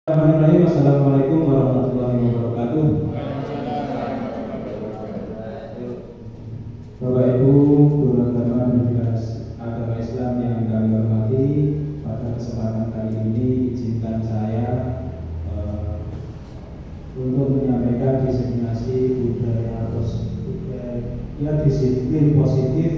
Assalamualaikum warahmatullahi wabarakatuh. Bapak Ibu guru agama agama Islam yang kami hormati, pada kesempatan kali ini izinkan saya untuk menyampaikan diseminasi disiplin positif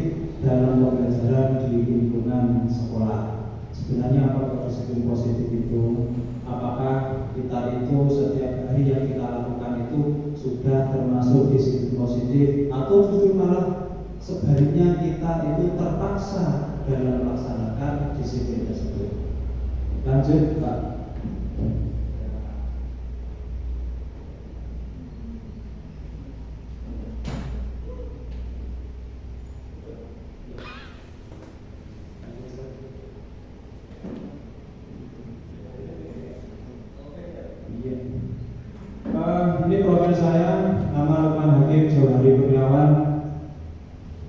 dalam pembelajaran di lingkungan sekolah. Sebenarnya apa disiplin positif itu? Apakah kita itu setiap hari yang kita lakukan itu sudah termasuk disiplin positif, atau justru malah sebaliknya kita itu terpaksa dalam melaksanakan disiplin tersebut? Lanjut, Pak. Ini profil saya, nama Lukman Hakim Johari Kurniawan,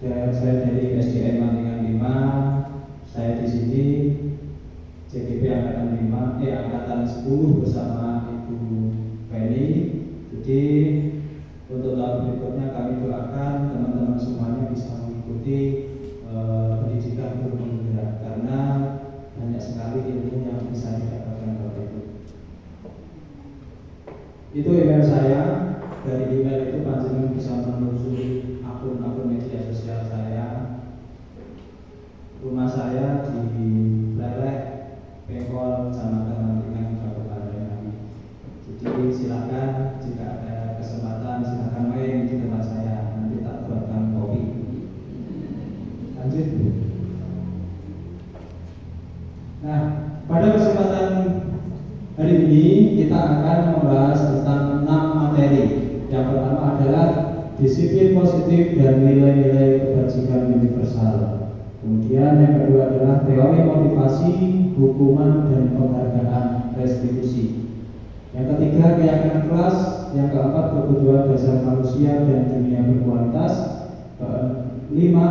dan saya dari SDN Mantingan 5. Saya di sini CGP angkatan 10 bersama Ibu Penny. Jadi untuk tahun berikutnya kami doakan teman-teman semuanya bisa mengikuti pendidikan guru penggerak, karena banyak sekali ilmu yang bisa didapatkan Bapak Ibu. Itu email saya. Dari email itu panjenengan bisa menelusuri akun-akun media sosial saya. Rumah saya di Pleleh, Pengkol, Kecamatan Mantingan, Kabupaten Ngawi. Jadi silakan jika ada kesempatan silakan main di tempat saya. Nanti tak buatkan kopi. Lanjut. Nah, pada kesempatan hari ini kita akan membahas tentang 6 materi. Yang pertama adalah disiplin positif dan nilai-nilai kebajikan universal. Kemudian yang kedua adalah teori motivasi, hukuman dan penghargaan restitusi. Yang ketiga keyakinan kelas. Yang keempat kebutuhan dasar manusia dan dunia berkualitas. Kelima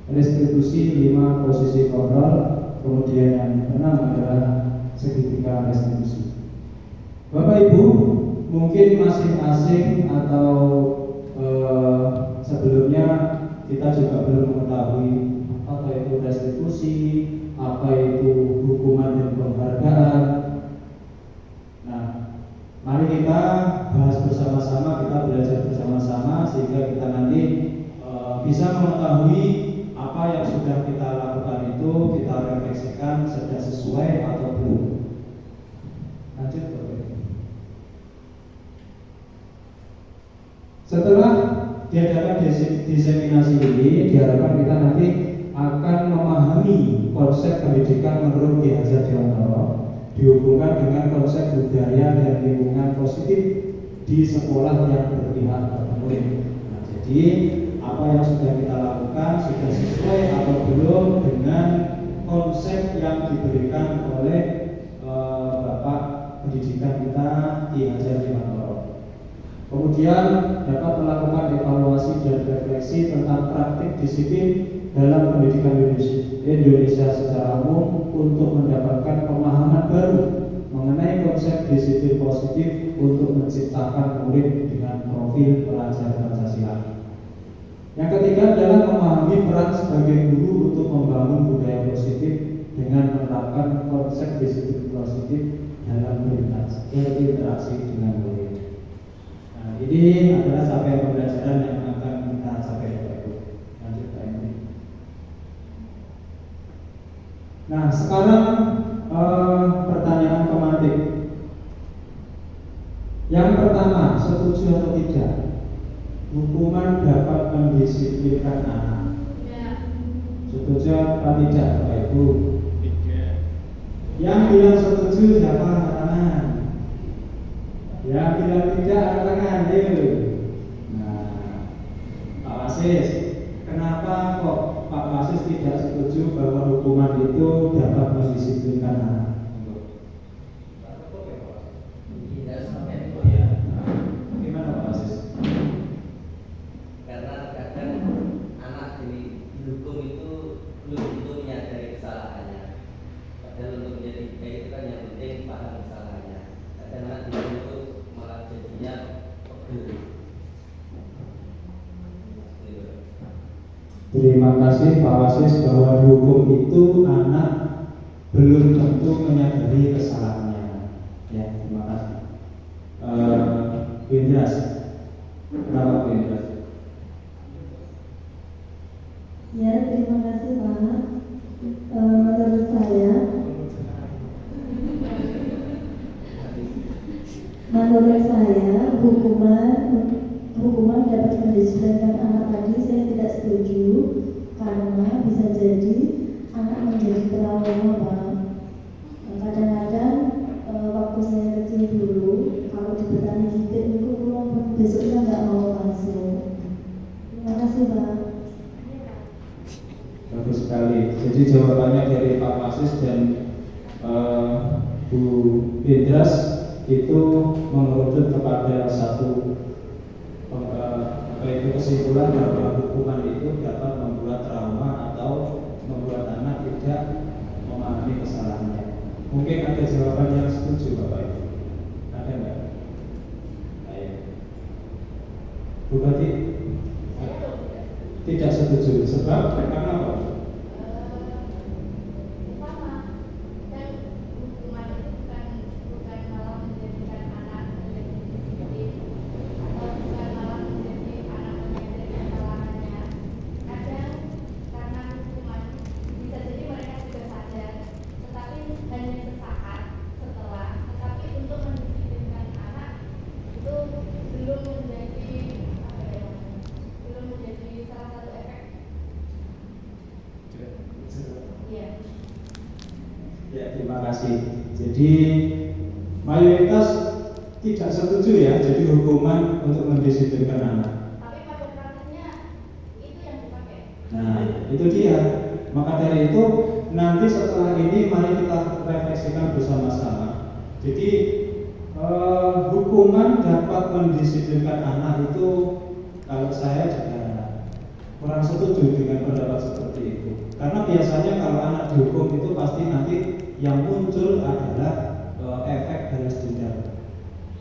restitusi, 5 posisi kontrol. Kemudian yang keenam adalah segitiga restitusi. Bapak Ibu, mungkin masing-masing atau sebelumnya kita juga belum mengetahui apa itu restitusi, apa itu hukuman dan penghargaan. Nah, mari kita bahas bersama-sama, kita belajar bersama-sama sehingga kita nanti bisa mengetahui apa yang sudah kita lakukan itu kita refleksikan sudah sesuai atau belum. Lanjut. Setelah diadakan diseminasi ini, diharapkan kita nanti akan memahami konsep pendidikan menurut Ki Hajar Dewantara dihubungkan dengan konsep budaya dan lingkungan positif di sekolah yang berpihak pada murid. Nah, jadi apa yang sudah kita lakukan sudah sesuai atau belum dengan konsep yang diberikan oleh Bapak Pendidikan kita Ki Hajar Dewantara. Kemudian dapat melakukan evaluasi dan refleksi tentang praktik disiplin dalam pendidikan Indonesia secara umum untuk mendapatkan pemahaman baru mengenai konsep disiplin positif untuk menciptakan murid dengan profil pelajar Pancasila. Yang ketiga adalah memahami peran sebagai guru untuk membangun budaya positif dengan menerapkan konsep disiplin positif dalam berinteraksi dengan murid. Nah, ini adalah capaian pembelajaran yang akan kita capai Bapak Ibu. Lanjut Pak Henry. Nah, sekarang pertanyaan pematik. Yang pertama, setuju atau tidak? Hukuman dapat mendisiplinkan anak. Ya. Setuju atau tidak Bapak Ibu? Tidak. Yang bilang setuju siapa? Tangan. Yang bilang tidak angkat tangan. Ayo. Nah, Pak Wasis, kenapa kok Pak Wasis tidak setuju bahwa hukuman itu dapat mendisiplinkan anak? Tidak sampai itu. Ya. Nah, gimana Pak Wasis? Karena kadang anak dihukum itu belum tentu menyadari kesalahannya. Padahal untuk menjadi baik itu kan yang penting paham kesalahannya. Terima kasih Pak Wasis bahwa dihukum itu anak belum tentu menyadari kesalahannya. Ya, terima kasih. Indras, kenapa Indras? Ya, terima kasih Pak. Menurut saya hukuman dapat mendisiplinkan anak tadi saya tidak setuju karena bisa jadi anak menjadi trauma Pak. Kadang-kadang waktu saya kecil dulu kalau di petani titik itu pulang besoknya nggak mau masuk. Terima kasih Pak. Bagus sekali. Jadi jawabannya dari Pak Wasis dan Bu Indras itu mengerucut kepada satu kesimpulan bahwa hukuman itu dapat membuat trauma atau membuat anak tidak memahami kesalahannya. Mungkin ada jawaban yang setuju Bapak Ibu? Ada nggak? Ayo. Bu Bati? Tidak setuju. Sebab karena apa? Ya, terima kasih. Jadi mayoritas tidak setuju ya. Jadi hukuman untuk mendisiplinkan anak. Tapi pada praktiknya itu yang dipakai. Nah, itu dia. Maka dari itu nanti setelah ini mari kita refleksikan bersama-sama. Jadi hukuman dapat mendisiplinkan anak itu kalau saya juga kurang setuju dengan pendapat seperti itu. Karena biasanya kalau anak dihukum itu pasti nanti yang muncul adalah efek balas dendam,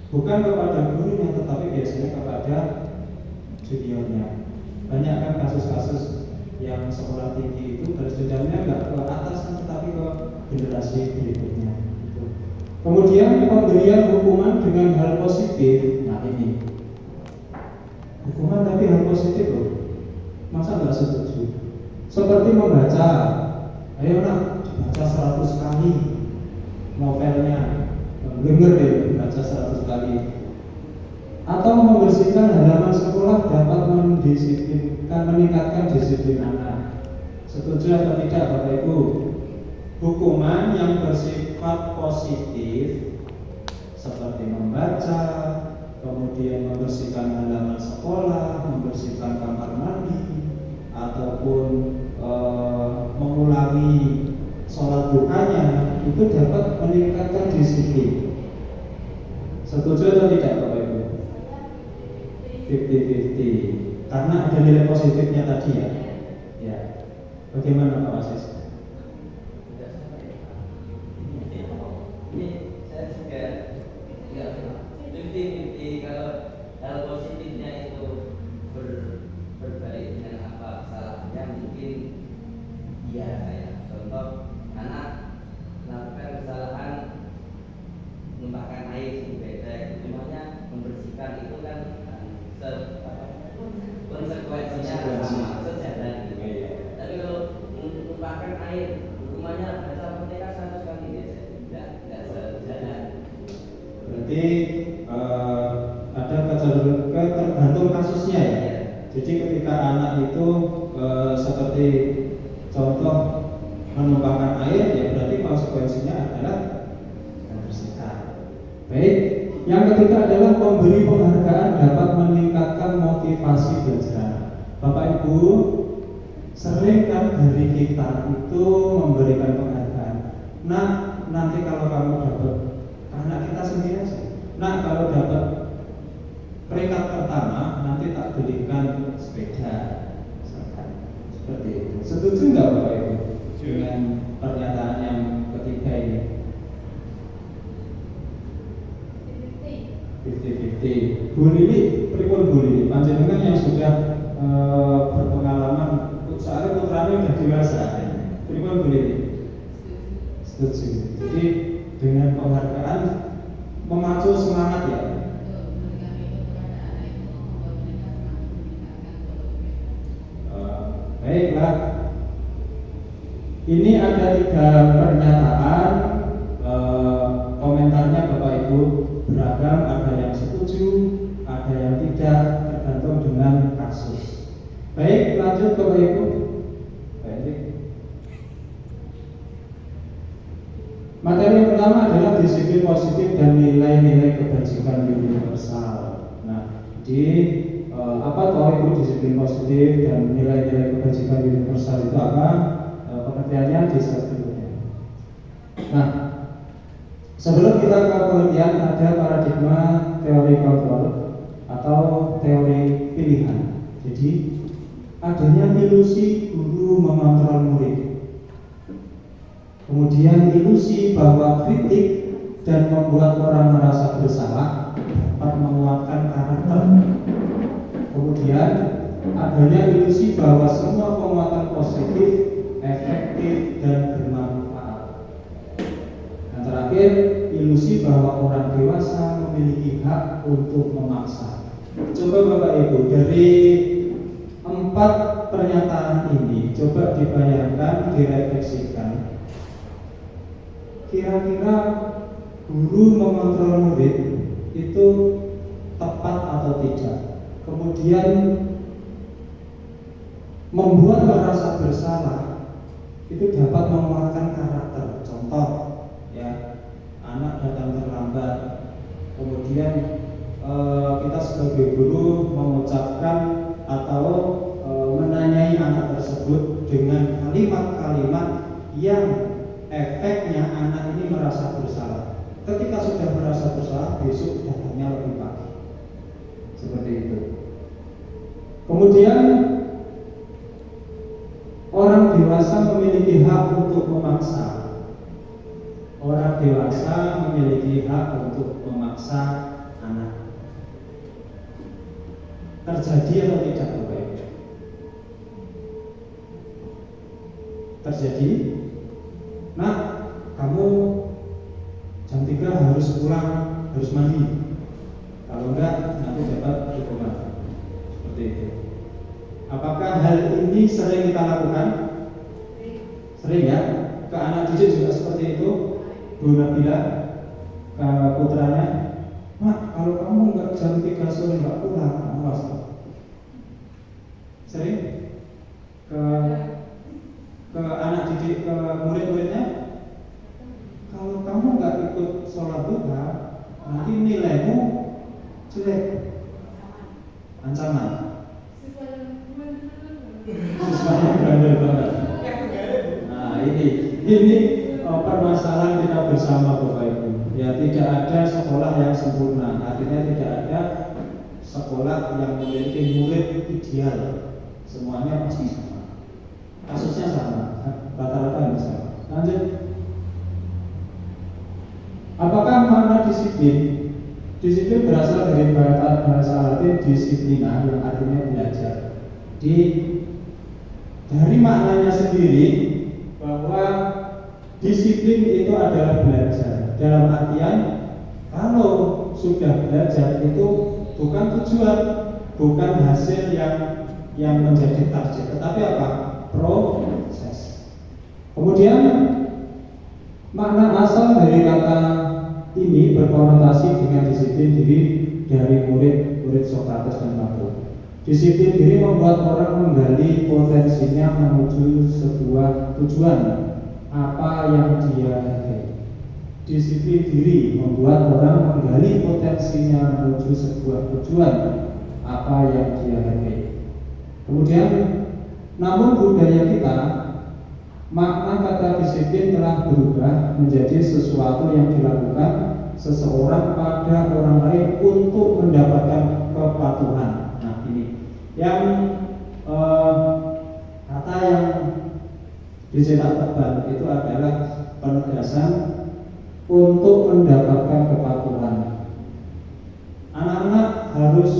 bukan kepada gurunya tetapi biasanya kepada juniornya. Banyak kan kasus-kasus yang sekolah tinggi itu balas dendamnya nggak ke atasan tetapi ke generasi berikutnya. Kemudian pemberian hukuman dengan hal positif. Nah ini hukuman tapi hal positif loh. Masa nggak setuju? Seperti membaca, ayo nak baca 100 kali novelnya, dengar deh baca 100 kali. Atau membersihkan halaman sekolah dapat meningkatkan disiplin anak. Setuju atau tidak Bapak Ibu? Hukuman yang bersifat positif seperti membaca, kemudian membersihkan halaman sekolah, membersihkan kamar mandi, ataupun mengulangi sholat duhanya itu dapat meningkatkan disiplin. Setuju atau tidak Bapak Ibu? 50-50. Karena ada nilai positifnya tadi ya. Ya. Bagaimana Pak Wasis? Ini saya juga nggak 50-50 kalau hal positifnya itu berbalik dengan apa salahnya mungkin iya saya contoh anak melakukan kesalahan menumpahkan air di bedek semuanya membersihkan itu kan konsekuensinya sama sejalan gitu. Tapi kalau menumpahkan air hukumannya baca Fatihah 100 kali tidak sejalan. Berarti ada tergantung kasusnya ya. Jadi ketika anak itu seperti contoh menumpahkan air, ya berarti konsekuensinya adalah membersihkan. Baik, yang ketiga adalah memberi penghargaan dapat meningkatkan motivasi belajar. Bapak Ibu, sering kan dari kita itu memberikan penghargaan. Nah, nanti kalau kamu dapat, anak kita sendiri aja. Nah, kalau dapat peringkat pertama, nanti tak belikan sepeda. Seperti itu. Setuju nggak Bapak Ibu dengan pernyataan yang ketiga ini? 50-50. Bu Lili, pripun Bu Lili? Panjenengan yang sudah berpengalaman soalnya putranya udah dewasa. Pripun boleh? Setuju. Jadi dengan penghargaan memacu semangat ya. Baiklah. Ini ada 3 pernyataan, komentarnya Bapak Ibu beragam, ada yang setuju, ada yang tidak, tergantung dengan kasus. Baik, lanjut Bapak Ibu. Baik. Materi yang pertama adalah disiplin positif dan nilai-nilai kebajikan universal. Nah, apa toh itu disiplin positif dan nilai-nilai kebajikan universal itu apa? Pengertiannya di slide berikutnya. Nah, sebelum kita ke pengertian, ada paradigma teori kontrol atau teori pilihan. Jadi adanya ilusi guru mengontrol murid, kemudian ilusi bahwa kritik dan membuat orang merasa bersalah dapat menguatkan karakter. Kemudian adanya ilusi bahwa semua penguatan positif, efektif, dan bermanfaat. Dan terakhir, ilusi bahwa orang dewasa memiliki hak untuk memaksa. Coba Bapak Ibu, dari 4 pernyataan ini coba dibayangkan, direfleksikan. Kira-kira guru mengontrol murid itu tepat atau tidak? Kemudian membuat merasa bersalah itu dapat menguatkan karakter. Contoh, ya, anak datang terlambat, kemudian kita sebagai guru mengucapkan atau menanyai anak tersebut dengan kalimat-kalimat yang efeknya anak ini merasa bersalah. Ketika sudah merasa bersalah, besok datangnya lebih pagi. Seperti itu. Kemudian orang dewasa memiliki hak untuk memaksa. Orang dewasa memiliki hak untuk memaksa anak. Terjadi atau tidak Bapak Ibu? Terjadi. Nah, kamu jam 3 harus pulang, harus mandi. Kalau enggak, nanti dapat hukuman. Seperti itu. Apakah hal ini sering kita lakukan? Sering ya. Ke anak didik juga seperti itu. Bu Nabila ke putranya, Mak, kalau kamu enggak jam 3 sore enggak pulang, awas. Sering? Ke anak didik, ke murid-muridnya, kalau kamu enggak ikut sholat duha, nanti nilaimu jelek. Ancaman. Siswanya bandel banget. Nah, ini permasalahan kita bersama Bapak Ibu. Ya, tidak ada sekolah yang sempurna. Artinya tidak ada sekolah yang memiliki murid ideal. Semuanya pasti sama. Kasusnya sama, rata-rata yang sama. Lanjut. Apakah makna disiplin? Disiplin berasal dari bahasa Latin disiplina yang artinya belajar. Dari maknanya sendiri bahwa disiplin itu adalah belajar. Dalam artian kalau sudah belajar itu bukan tujuan, bukan hasil yang menjadi target, tetapi apa? Proses. Kemudian makna asal dari kata ini berkonotasi dengan disiplin diri dari murid Sokrates dan Plato. Disiplin diri membuat orang menggali potensinya menuju sebuah tujuan apa yang dia hargai. Disiplin diri membuat orang menggali potensinya menuju sebuah tujuan apa yang dia hargai. Kemudian, namun budaya kita, makna kata disiplin telah berubah menjadi sesuatu yang dilakukan seseorang pada orang lain untuk mendapatkan kepatuhan. Nah, ini yang kata yang dicetak tebal itu adalah penegasan untuk mendapatkan kepatuhan. Anak-anak harus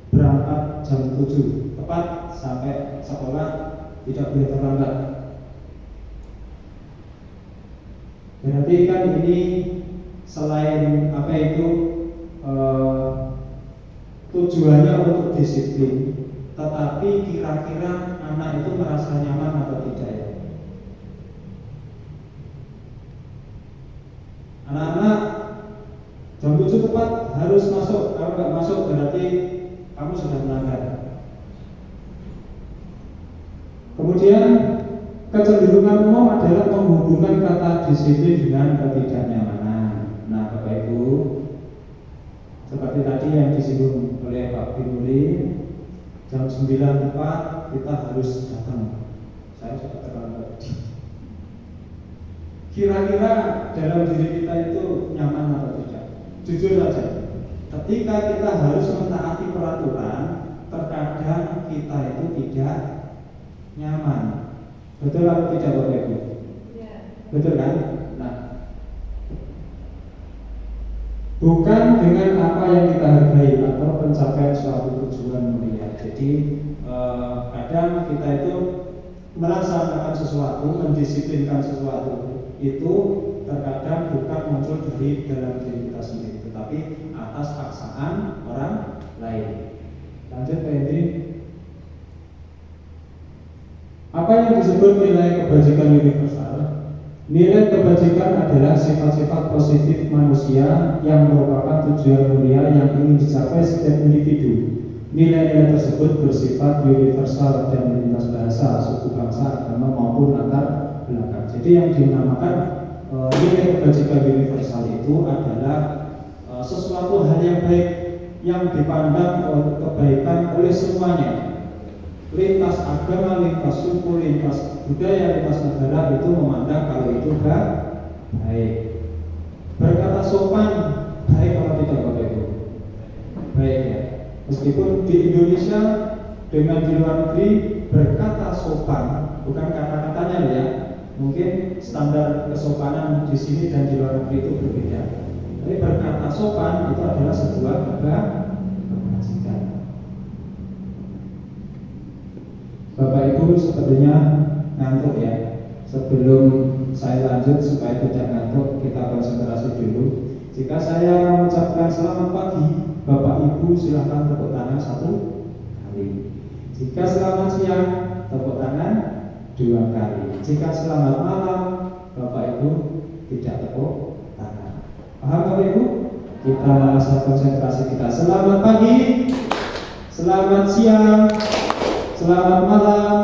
berangkat jam 7 tepat sampai sekolah tidak boleh terlambat. Berarti kan ini selain apa itu tujuannya untuk disiplin, tetapi kira-kira anak itu merasa nyaman atau tidak ya? Anak-anak jam 7 tepat harus masuk. Kalau nggak masuk berarti kamu sudah melanggar. Kemudian kecenderungan umum adalah menghubungkan kata disiplin dengan ketidaknyamanan. Nah, Bapak Ibu, seperti tadi yang disinggung oleh Pak Binuri, jam 9 tepat kita harus datang. Saya sudah terlambat. Kira-kira dalam diri kita itu nyaman atau tidak? Jujur saja, ketika kita harus mentaati peraturan, terkadang kita itu tidak nyaman. Betul atau tidak, Bapak Ibu? Ya. Betul kan? Nah, bukan dengan apa yang kita hargai atau pencapaian suatu tujuan mulia. Jadi kadang kita itu melaksanakan sesuatu, mendisiplinkan sesuatu itu terkadang bukan muncul dari dalam diri kita sendiri, tetapi atas paksaan orang lain. Lanjut Pak Hendri. Apa yang disebut nilai kebajikan universal? Nilai kebajikan adalah sifat-sifat positif manusia yang merupakan tujuan mulia yang ingin dicapai setiap individu. Nilai-nilai tersebut bersifat universal dan lintas bahasa, suku, bangsa, agama maupun latar belakang. Jadi yang dinamakan nilai kebajikan universal itu adalah sesuatu hal yang baik yang dipandang kebaikan oleh semuanya. Lintas agama, lintas suku, lintas budaya, lintas negara itu memandang kalau itu baik. Berkata sopan baik atau tidak, Bapak Ibu? Baik ya. Meskipun di Indonesia dengan di luar negeri berkata sopan bukan kata-katanya ya. Mungkin standar kesopanan di sini dan di luar negeri itu berbeda. Tapi berkata sopan itu adalah sebuah kebajikan. Bapak Ibu sepertinya ngantuk ya. Sebelum saya lanjut supaya tidak ngantuk, kita konsentrasi dulu. Jika saya mengucapkan selamat pagi, Bapak Ibu silahkan tepuk tangan 1 kali. Jika selamat siang, tepuk tangan 2 kali. Jika selamat malam, Bapak Ibu tidak tepuk tangan. Paham Bapak Ibu? Kita langsung konsentrasi kita. Selamat pagi, selamat siang, selamat malam,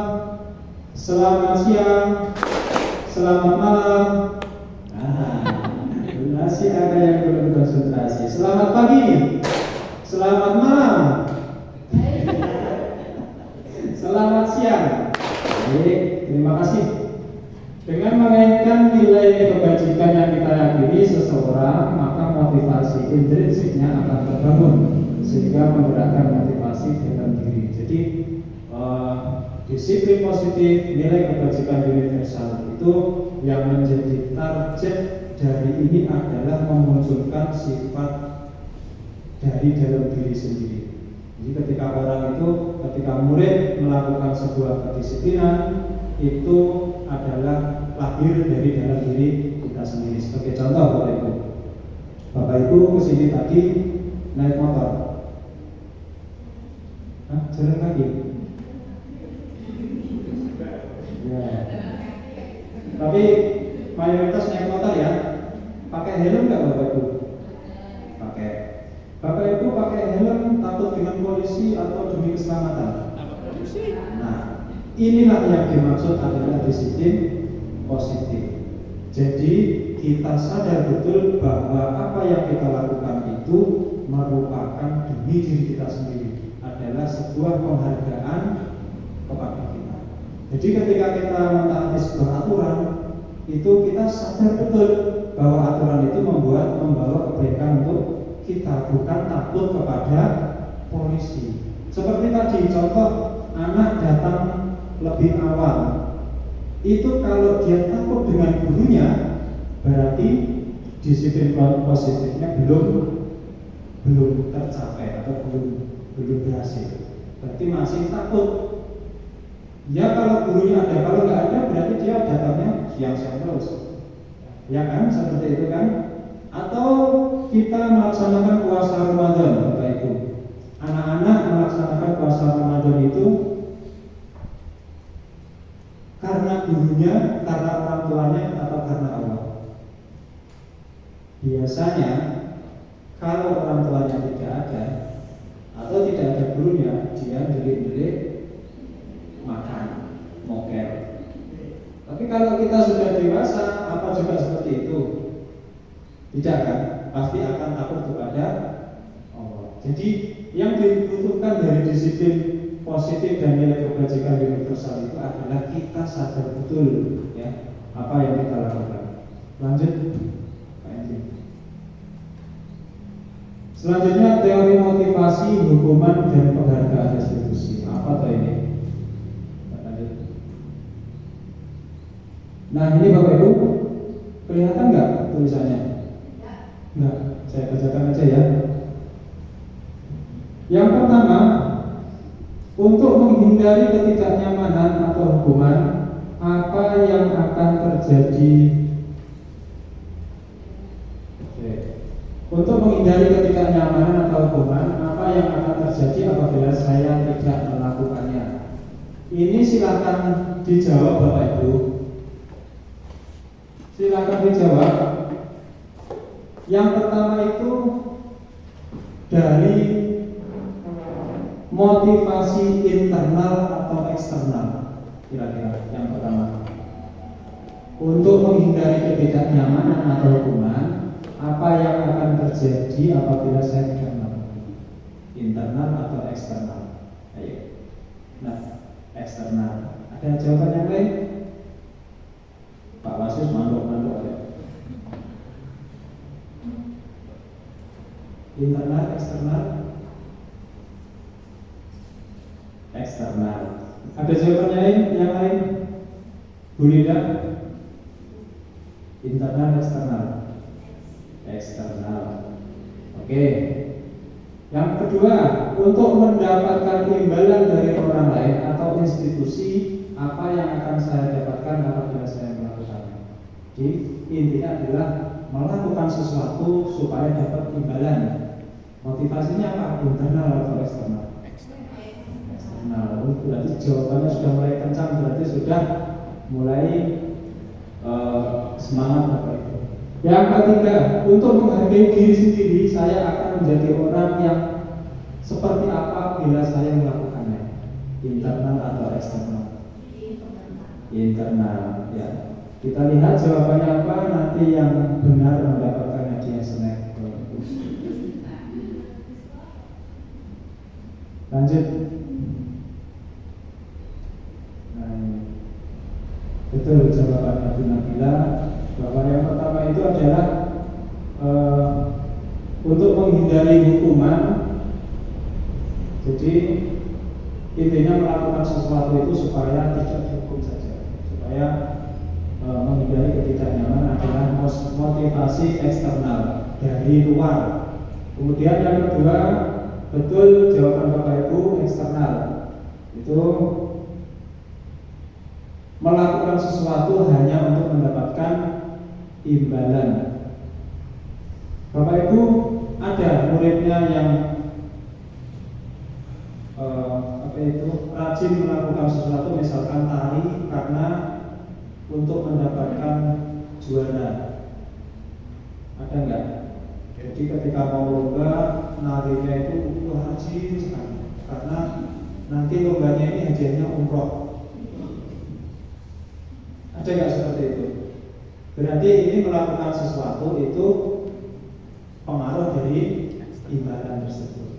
selamat siang, selamat malam. Masih ada yang belum konsentrasi. Selamat pagi, selamat malam, selamat siang. Baik, terima kasih. Dengan mengaitkan nilai kebajikan yang kita yakini seseorang, maka motivasi intrinsiknya akan terbangun sehingga menggerakkan motivasi dalam diri. Jadi disiplin positif, nilai kebajikan universal itu yang menjadi target dari ini adalah memunculkan sifat dari dalam diri sendiri. Jadi ketika orang itu, ketika murid melakukan sebuah kedisiplinan, itu adalah lahir dari dalam diri kita sendiri. Sebagai contoh, Bapak Ibu, Bapak Ibu kesini tadi naik motor, jalan kaki. Ya. Tapi mayoritas naik motor ya. Pakai helm nggak Bapak Ibu? Pakai. Bapak Ibu pakai helm takut dengan polisi atau demi keselamatan? Nah, inilah yang dimaksud adalah disiplin positif. Jadi kita sadar betul bahwa apa yang kita lakukan itu merupakan demi diri kita sendiri, adalah sebuah penghargaan kepada kita. Jadi ketika kita mentaati sebuah aturan, itu kita sadar betul bahwa aturan itu membawa kebaikan untuk kita, bukan takut kepada polisi. Seperti tadi contoh, anak datang lebih awal, itu kalau dia takut dengan gurunya, berarti disiplin positifnya belum tercapai atau belum berhasil. Berarti masih takut. Ya kalau gurunya ada, kalau nggak ada berarti dia datangnya siang-siang terus. Ya kan, seperti itu kan? Atau kita melaksanakan puasa Ramadan, Bapak Ibu. Anak-anak melaksanakan puasa Ramadan itu karena gurunya, karena orang tuanya, atau karena Allah. Biasanya kalau orang tuanya tidak ada atau tidak ada gurunya, dia delik-delik makan, moker. Tapi kalau kita sudah dewasa, apa juga seperti itu? Tidak kan? Pasti akan takut kepada Allah. Jadi yang dibutuhkan dari disiplin positif dan nilai kebajikan universal itu adalah kita sadar betul ya apa yang kita lakukan. Lanjut, Pak Endi. Selanjutnya teori motivasi, hukuman dan penghargaan restitusi. Apa tuh ini? Lanjut. Nah ini Bapak Ibu, kelihatan nggak tulisannya? Nggak, saya bacakan aja ya. Yang pertama, untuk menghindari ketidaknyamanan atau hukuman, apa yang akan terjadi? Untuk menghindari ketidaknyamanan atau hukuman, apa yang akan terjadi apabila saya tidak melakukannya? Ini silakan dijawab Bapak Ibu. Silakan dijawab. Yang pertama itu dari motivasi internal atau eksternal. Kira-kira yang pertama, untuk menghindari ketidaknyamanan atau hukuman, apa yang akan terjadi apabila saya tidak melakukan? Internal atau eksternal? Ayo. Nah, eksternal. Ada jawaban yang lain? Pak Wasis mandok-mandok ya. Internal, eksternal? Eksternal. Ada jawaban yang lain? Bu Linda? Internal, eksternal? Eksternal. Oke. Yang kedua, untuk mendapatkan imbalan dari orang lain atau institusi, apa yang akan saya dapatkan apabila saya melakukannya? Jadi intinya adalah melakukan sesuatu supaya dapat imbalan. Motivasinya apa? Internal atau eksternal? Eksternal. Berarti jawabannya sudah mulai kencang, berarti sudah mulai semangat Bapak Ibu. Yang ketiga, untuk menghargai diri sendiri, saya akan menjadi orang yang seperti apa bila saya melakukannya? Internal atau eksternal? Internal. Ya. Kita lihat jawabannya apa, nanti yang benar mendapatkan hadiah snack. Lanjut. Nah, ini. Betul jawaban Abu Nabila, bahwa yang pertama itu adalah untuk menghindari hukuman. Jadi intinya melakukan sesuatu itu supaya tidak dihukum saja, supaya menghindari ketidaknyamanan adalah motivasi eksternal dari luar. Kemudian yang kedua, betul jawaban Bapak Ibu, eksternal itu melakukan sesuatu hanya untuk mendapatkan imbalan. Bapak Ibu, ada muridnya yang rajin melakukan sesuatu, misalkan tari karena untuk mendapatkan juara. Ada enggak? Jadi ketika mau lomba, narinya itu rajin sekali, karena nanti lombanya ini hadiahnya umroh. Ada nggak seperti itu? Berarti ini melakukan sesuatu itu pengaruh dari imbalan tersebut.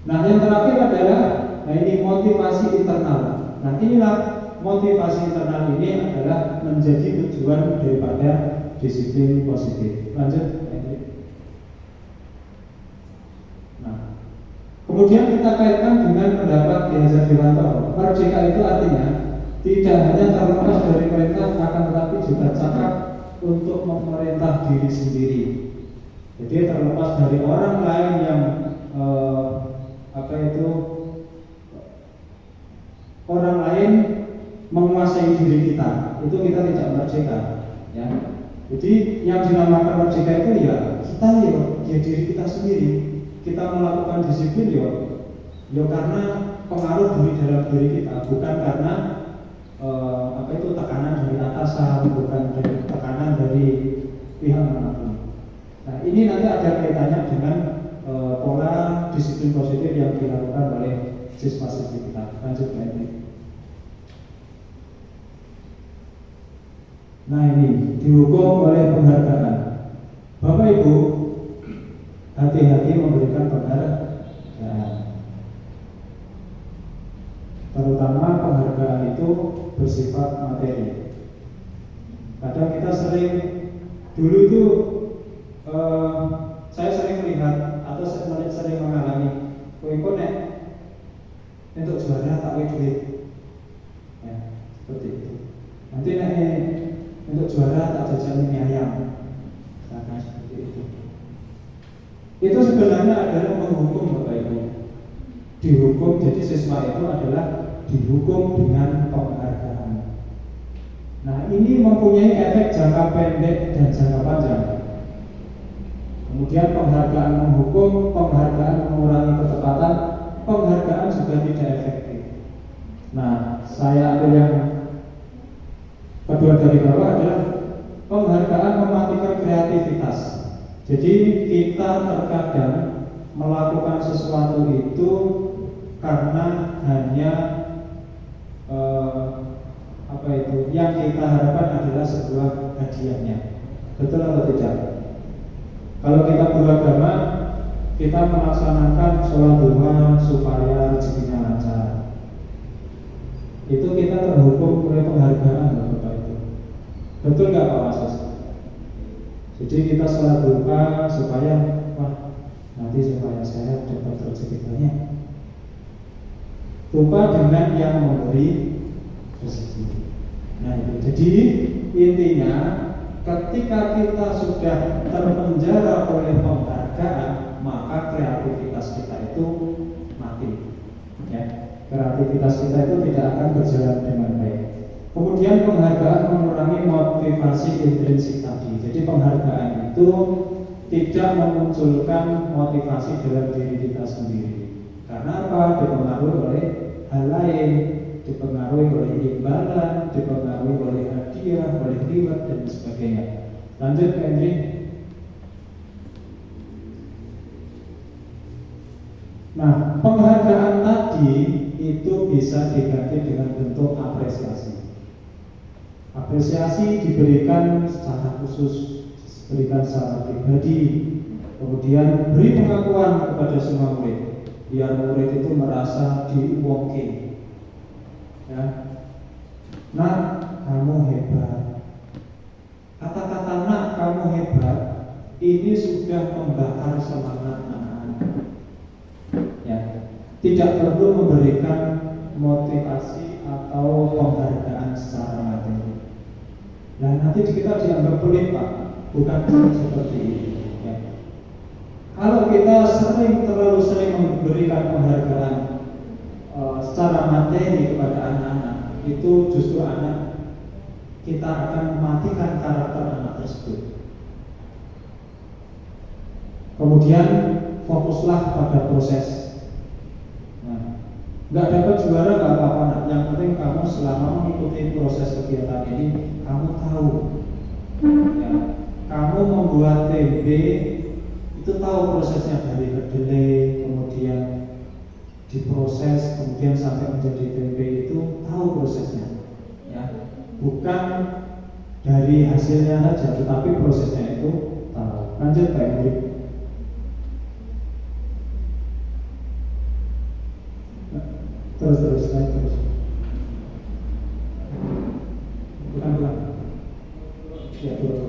Nah yang terakhir adalah, nah ini motivasi internal. Nah inilah motivasi internal ini adalah menjadi tujuan daripada disiplin positif. Lanjut. Nah, kemudian kita kaitkan dengan pendapat Ki Hajar Dewantara. Merdeka itu artinya tidak hanya terlepas dari perintah, akan tetapi juga cakap untuk memerintah diri sendiri. Jadi terlepas dari orang lain yang orang lain itu kita tidak merdeka, ya. Jadi yang dinamakan merdeka itu ya kita ya diri kita sendiri. Kita melakukan disiplin ya karena pengaruh dari dalam diri kita, bukan karena tekanan dari atasan, bukan dari tekanan dari pihak manapun. Nah, ini nanti ada kaitannya dengan pola disiplin positif yang dilakukan oleh siswa-siswi kita. Lanjut ke ini. Nah, ini dihukum oleh penghargaan. Bapak Ibu, hati-hati memberikan penghargaan. Terutama penghargaan itu bersifat materi. Kadang kita sering, dulu itu saya sering melihat atau sering mengalami, kowe nek untuk juara tak duit, ya seperti itu. Nanti nek untuk juara tak jajan mie ayam, nah, seperti itu. Itu sebenarnya adalah menghukum, Bapak Ibu. Dihukum, jadi siswa itu adalah dihukum dengan penghargaan. Nah, ini mempunyai efek jangka pendek dan jangka panjang. Kemudian penghargaan menghukum, penghargaan mengurangi ketepatan, penghargaan juga tidak efektif. Nah, saya ambil yang kedua dari bawah adalah penghargaan mematikan kreativitas. Jadi kita terkadang melakukan sesuatu itu karena hanya yang kita harapkan adalah sebuah hadiahnya. Betul atau tidak? Kalau kita beragama, kita melaksanakan sholat duha supaya rezekinya lancar. Itu kita terhukum oleh penghargaan, Bapak Ibu. Betul nggak Pak Wasis? Jadi kita sholat duha supaya nanti supaya saya dapat rezeki banyak. Lupa dengan yang memberi rezeki. Nah itu. Jadi intinya ketika kita sudah terpenjara oleh penghargaan, maka kreativitas kita itu mati. Ya, kreativitas kita itu tidak akan berjalan dengan baik. Kemudian penghargaan mengurangi motivasi intrinsik tadi. Jadi penghargaan itu tidak memunculkan motivasi dalam diri kita sendiri. Karena apa? Dipengaruhi oleh hal lain, dipengaruhi oleh imbalan, dipengaruhi oleh hadiah, oleh reward dan sebagainya. Lanjut ke Henry. Nah, penghargaan tadi itu bisa diganti dengan bentuk apresiasi. Apresiasi diberikan secara khusus, diberikan secara pribadi, kemudian beri pengakuan kepada semua murid, biar murid itu merasa diuwongke. Ya, nak kamu hebat. Kata-kata nak kamu hebat ini sudah membakar semangat anak-anak. Ya, tidak perlu memberikan motivasi atau penghargaan secara materi. Nah, nanti kita dianggap pelit, Pak. Bukan seperti ini. Ya. Kalau kita terlalu sering memberikan penghargaan secara materi kepada anak-anak, itu justru anak kita akan mematikan karakter anak tersebut. Kemudian fokuslah pada proses. Nah, nggak dapat juara nggak apa-apa, nak. Yang penting kamu selama mengikuti proses kegiatan ini, kamu tahu. Ya, kamu membuat tempe itu tahu prosesnya dari kedelai, kemudian diproses, kemudian sampai menjadi tempe itu tahu prosesnya. Ya, bukan dari hasilnya saja, tetapi prosesnya itu tahu. Lanjut Pak Hendrik. Terus naik terus. Bukan. Ya, terus.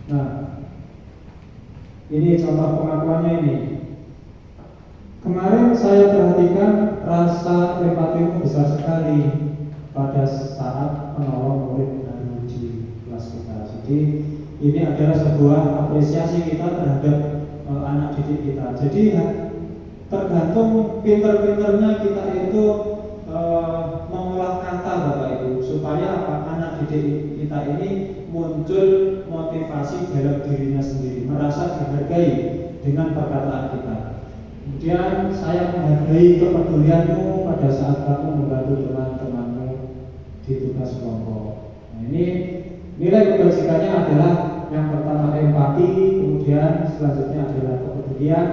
Nah, ini contoh pengakuannya ini. Kemarin saya perhatikan rasa empatimu besar sekali pada saat menolong murid dari di kelas kita. Jadi ini adalah sebuah apresiasi kita terhadap anak didik kita. Jadi tergantung pinter-pinternya kita itu mengolah kata Bapak Ibu supaya anak didik kita ini muncul motivasi dalam dirinya sendiri, merasa dihargai dengan perkataan kita. Kemudian saya menghargai kepedulianmu pada saat kamu membantu teman-temanmu di tugas kelompok. Nah, ini nilai kebajikannya adalah yang pertama empati, kemudian selanjutnya adalah kepedulian,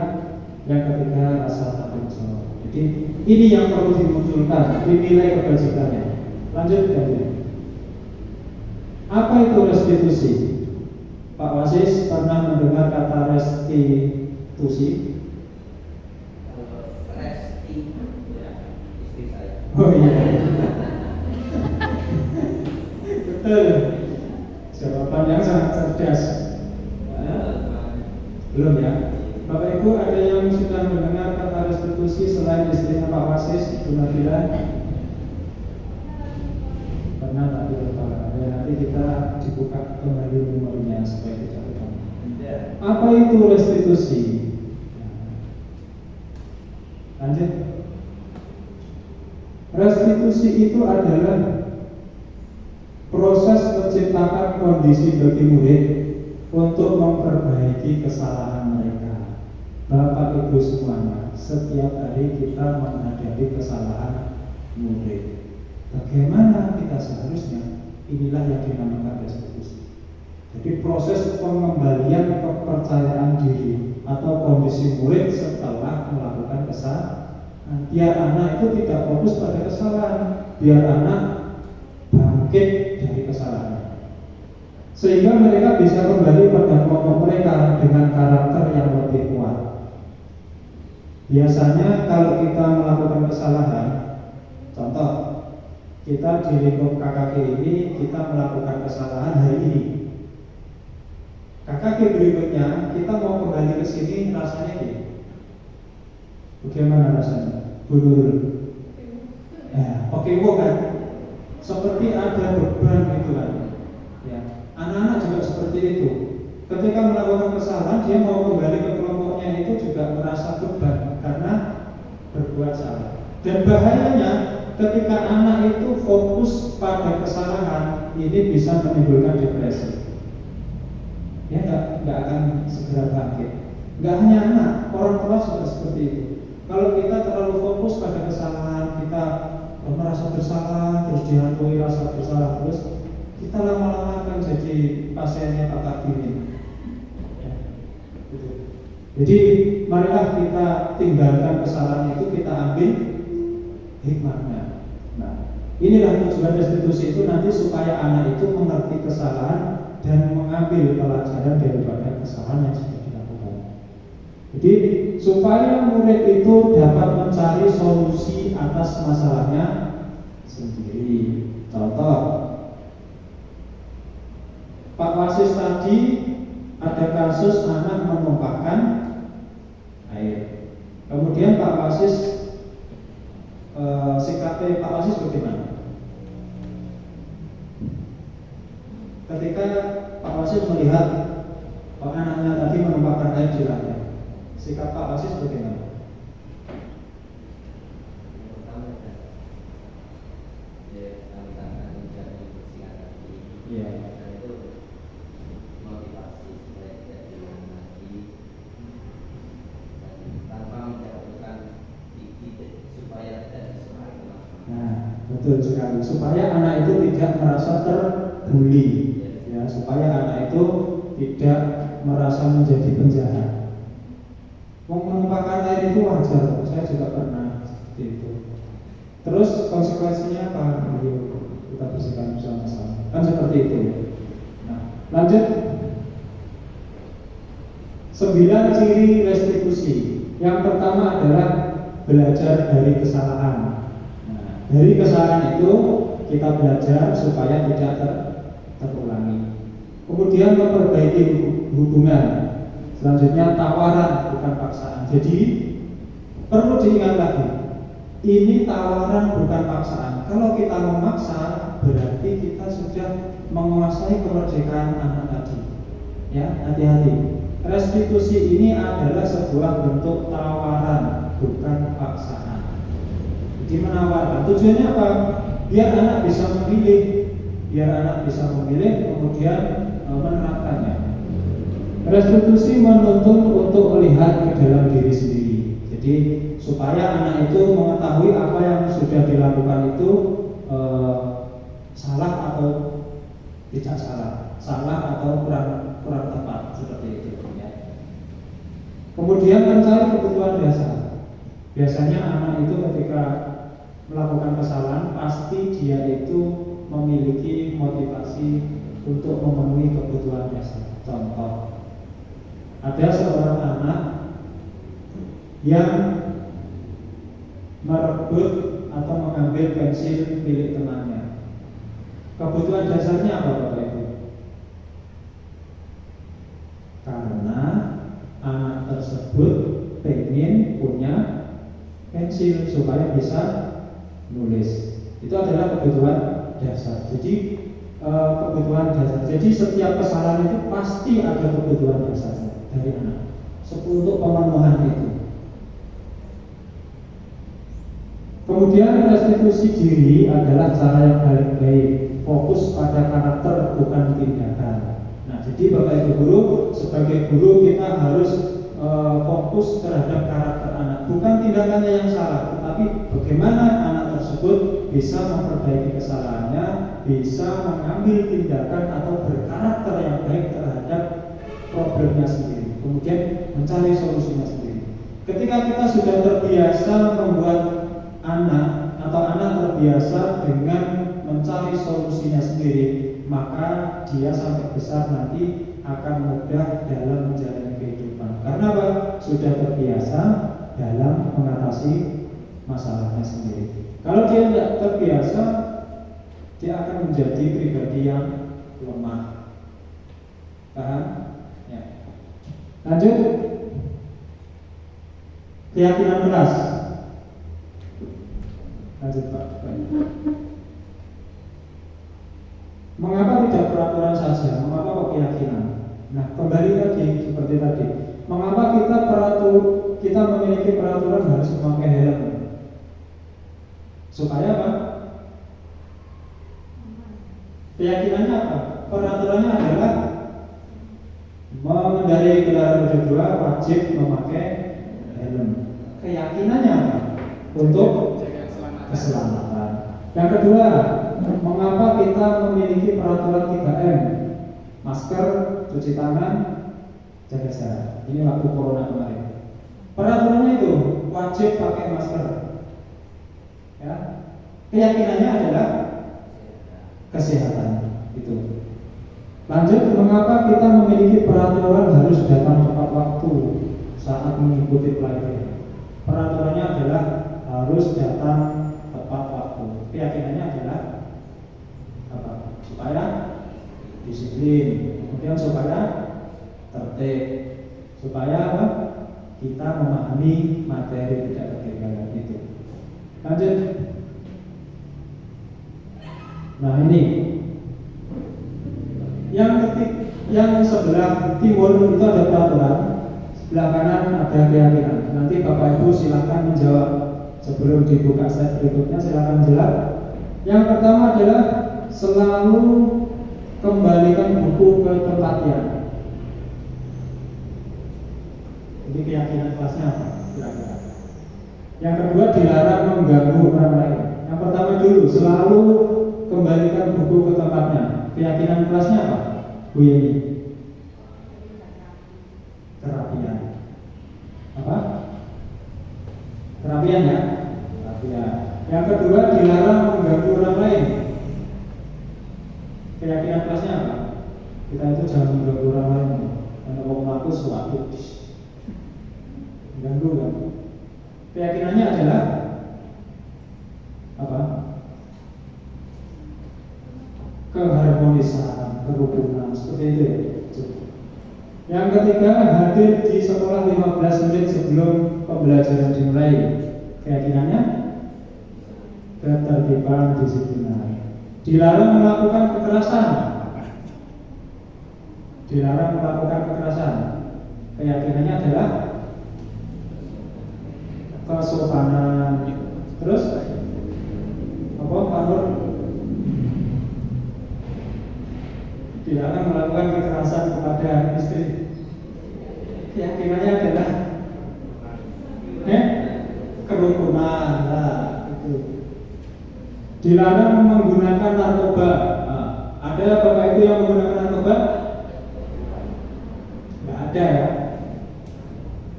yang ketiga rasa tanggung jawab. Jadi ini yang perlu dimunculkan di nilai kebajikannya. Lanjutkan ya. Apa itu restitusi? Pak Wasis pernah mendengar kata restitusi? Resti, ya, istri saya. Oh iya. Betul. Jawaban yang sangat cerdas. Belum ya? Bapak Ibu ada yang sudah mendengar kata restitusi selain istrinya Pak Wasis, Ibu Nabila? Pernah tak lupa? Ya, nanti kita dibuka kembali memorinya supaya tidak lupa. Apa itu restitusi? Lanjut. Restitusi itu adalah proses menciptakan kondisi bagi murid untuk memperbaiki kesalahan mereka. Bapak Ibu semuanya, setiap hari kita menghadapi kesalahan murid. Bagaimana kita seharusnya? Inilah yang dinamakan restitusi. Jadi proses pengembalian kepercayaan diri atau kondisi murid setelah melakukan kesalahan. Biar anak itu tidak fokus pada kesalahan, biar anak bangkit dari kesalahan, sehingga mereka bisa kembali pada kelompok mereka dengan karakter yang lebih kuat. Biasanya kalau kita melakukan kesalahan, contoh kita di lingkup KKG ini kita melakukan kesalahan hari ini. KKG berikutnya kita mau kembali ke sini, rasanya gini. Bagaimana rasanya? Bulur. Ya, oke kan? Seperti ada beban gitu kan. Ya, anak-anak juga seperti itu. Ketika melakukan kesalahan, dia mau kembali ke kelompoknya itu juga merasa beban karena berbuat salah. Dan bahayanya ketika anak itu fokus pada kesalahan, ini bisa menimbulkan depresi. Ya nggak akan segera bangkit. Nggak hanya anak, orang tua juga seperti itu. Kalau kita terlalu fokus pada kesalahan, kita merasa bersalah, terus dihantui rasa bersalah terus, kita lama-lama akan jadi pasiennya Pak Kartini. Ya, gitu. Jadi marilah kita tinggalkan kesalahan itu, kita ambil hikmahnya. Nah, inilah tujuan restitusi itu nanti supaya anak itu mengerti kesalahan dan mengambil pelajaran daripada kesalahan yang sudah dilakukan. Jadi supaya murid itu dapat mencari solusi atas masalahnya sendiri. Contoh, Pak Wasis tadi ada kasus anak menumpahkan air. Kemudian Pak Wasis sikapnya Pak Wasis bagaimana? Ketika Pak Wasis melihat anaknya tadi menumpahkan air di lantai, sikap Pak Wasis bagaimana? Iya. Itu motivasi supaya tidak diulang lagi, tanpa menjatuhkan titik supaya tidak diserang. Nah, betul sekali. Supaya anak itu tidak merasa terbuli, ya, supaya anak itu tidak merasa menjadi penjahat. Menumpahkan air itu wajar, saya juga pernah seperti itu. Terus konsekuensinya apa? Ayo kita bersihkan bersama-sama. Kan seperti itu. Nah, lanjut. 9 ciri restitusi. Yang pertama adalah belajar dari kesalahan. Nah, dari kesalahan itu kita belajar supaya tidak terulangi. Kemudian memperbaiki hubungan. Selanjutnya tawaran bukan paksaan. Jadi perlu diingat lagi, ini tawaran bukan paksaan. Kalau kita memaksa, berarti kita sudah menguasai kemerdekaan anak tadi. Ya, hati-hati. Restitusi ini adalah sebuah bentuk tawaran, bukan paksaan. menawarkan. Tujuannya apa? Biar anak bisa memilih, kemudian menerapkannya. Restitusi menuntun untuk melihat ke dalam diri sendiri. Jadi supaya anak itu mengetahui apa yang sudah dilakukan itu salah atau tidak salah atau kurang tepat, seperti itu ya. Kemudian mencari kebutuhan dasar. Biasanya anak itu ketika melakukan kesalahan pasti dia itu memiliki motivasi untuk memenuhi kebutuhan dasar. Contoh, ada seorang anak yang merebut atau mengambil pensil milik temannya. Kebutuhan dasarnya apa Bapak Ibu? Karena anak tersebut pengen punya pensil supaya bisa nulis. Itu adalah kebutuhan dasar. Jadi kebutuhan dasar. Jadi setiap kesalahan itu pasti ada kebutuhan dasarnya dari anak. Untuk pemenuhan itu. Kemudian restitusi diri adalah cara yang paling baik. Fokus pada karakter bukan tindakan. Nah, jadi Bapak Ibu guru, sebagai guru kita harus fokus terhadap karakter anak, bukan tindakannya yang salah, tetapi bagaimana anak tersebut bisa memperbaiki kesalahannya, bisa mengambil tindakan atau berkarakter yang baik terhadap problemnya sendiri, kemudian mencari solusinya sendiri. Ketika kita sudah terbiasa membuat anak atau anak terbiasa dengan mencari solusinya sendiri, maka dia sampai besar nanti akan mudah dalam menjalani kehidupan. Karena apa? Sudah terbiasa dalam mengatasi masalahnya sendiri. Kalau dia tidak terbiasa, dia akan menjadi pribadi yang lemah. Paham? Ya. Lanjut. Keyakinan keras. Lanjut Pak. Mengapa tidak peraturan saja? Mengapa kok keyakinan? Nah, kembali tadi seperti tadi. Mengapa kita memiliki peraturan harus memakai helm? Supaya apa? Keyakinannya apa? Peraturannya adalah mengendarai kendaraan roda 2 wajib memakai helm. Keyakinannya apa? Untuk keselamatan. Yang kedua, mengapa kita memiliki peraturan 3M? Masker, cuci tangan, jaga jarak. Ini waktu corona kemarin. Peraturannya itu wajib pakai masker. Ya. Keyakinannya adalah kesehatan. Itu. Lanjut, mengapa kita memiliki peraturan harus datang tepat waktu saat mengikuti pelajaran? Peraturannya adalah harus datang tepat waktu. Keyakinannya adalah apa? Supaya disiplin, kemudian supaya tertib, supaya apa? Kita memahami materi tidak ketinggalan itu. Lanjut. Nah ini yang sebelah timur itu ada peraturan, sebelah kanan ada keyakinan. Nanti Bapak Ibu silakan menjawab sebelum dibuka slide berikutnya. Silakan jawab. Yang pertama adalah selalu kembalikan buku ke tempatnya. Ini keyakinan kelasnya apa? Kira-kira. Yang kedua, dilarang mengganggu orang lain. Yang pertama dulu, selalu kembalikan buku ke tempatnya. Keyakinan kelasnya apa? Bu Yeni. Kerapian. Apa? Kerapian ya? Kerapian. Yang kedua, dilarang mengganggu orang lain. Keyakinan kelasnya apa? Kita itu jangan mengganggu orang lain. Karena kalau melakukan suatu mengganggu kan? Keyakinannya adalah apa? Keharmonisan, kerukunan, seperti itu ya. Yang ketiga, hadir di sekolah 15 menit sebelum pembelajaran dimulai. Keyakinannya ketertiban disiplin. Dilarang melakukan kekerasan. Dilarang melakukan kekerasan. Keyakinannya adalah kesopanan. Terus dilarang melakukan kekerasan kepada istri. Keyakinannya adalah kerukunan. Nah, itu. Dilarang menggunakan narkoba. Nah, ada bapak ibu yang menggunakan narkoba? Nggak ada ya.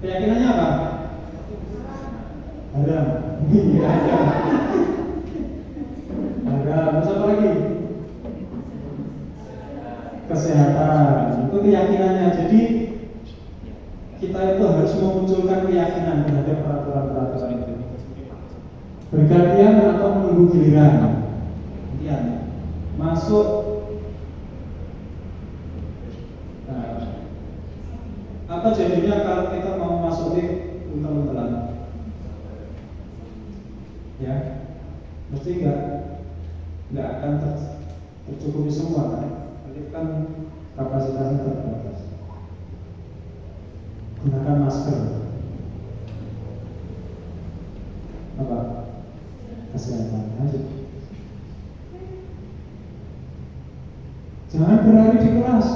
Keyakinannya apa? Haram. Iya ada. Haram. Terus apa lagi? Kesehatan. Itu keyakinannya. Jadi kita itu harus memunculkan keyakinan terhadap peraturan-peraturan itu. Bergantian atau menunggu giliran. Kemudian masuk. Nah, apa jadinya kalau kita mau masukin untel-untelan? Ya, mesti nggak akan tercukupi semua kan? Itu kan kapasitasnya terbatas. Gunakan masker. Apa? Kesehatan aja. Jangan berlari di kelas.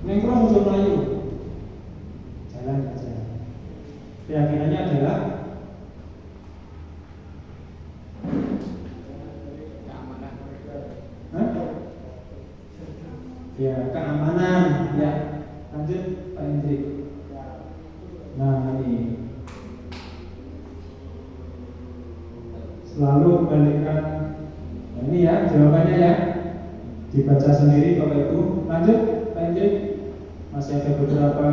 Nengkrong muncul melayu. Jalan aja. Keyakinannya adalah ya keamanan. Ya, lanjut Pak Indri. Nah ini selalu kembalikan. Nah, ini ya jawabannya ya, dibaca sendiri Bapak Ibu. Lanjut Pak Indri. Masih ada beberapa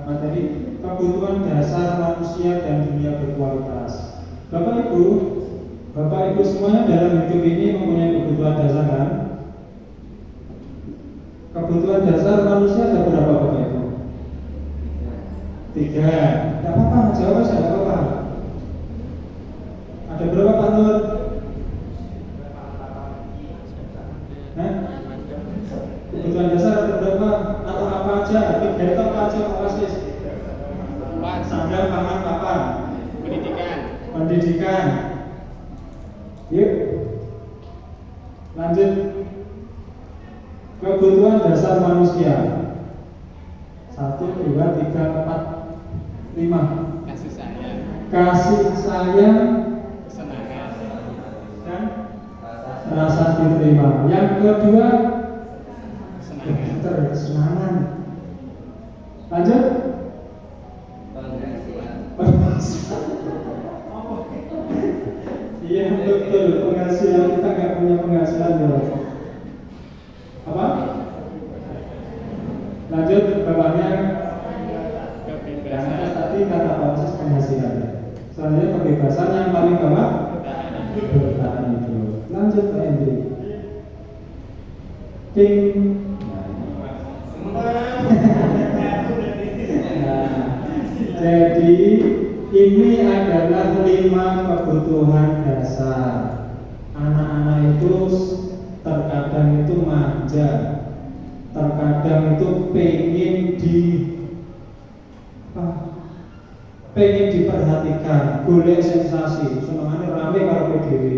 materi. Kebutuhan dasar manusia dan dunia berkualitas. Bapak Ibu semuanya dalam hidup ini mempunyai kebutuhan dasar kan? Kebutuhan dasar manusia ada berapa Bapak Ibu? 3. Tidak apa-apa, jawab saja, tidak apa-apa. Ada berapa Pak Nur? Kebutuhan dasar ada berapa? Atau apa aja? 3 itu apa aja Pak Wasis? Sandang, pangan, papan. Pendidikan. Yuk. Lanjut. Kebutuhan dasar manusia. 1, 2, 3, 4, 5. Kasih sayang, kesenangan, dan rasa diterima. Yang kedua, kesenangan. Lanjut. Iya betul, penghasilan kita nggak punya penghasilan ya. Apa? Lanjut bawahnya. Yang atas tadi kata proses penghasilan. Selanjutnya kebebasan yang paling bawah bertahan hidup. Lanjut Pak Hendri. Ting. Jadi ini adalah 5 kebutuhan dasar. Anak-anak itu terkadang itu manja, terkadang itu pengen diperhatikan, golek sensasi, senengane rame karo dhewe.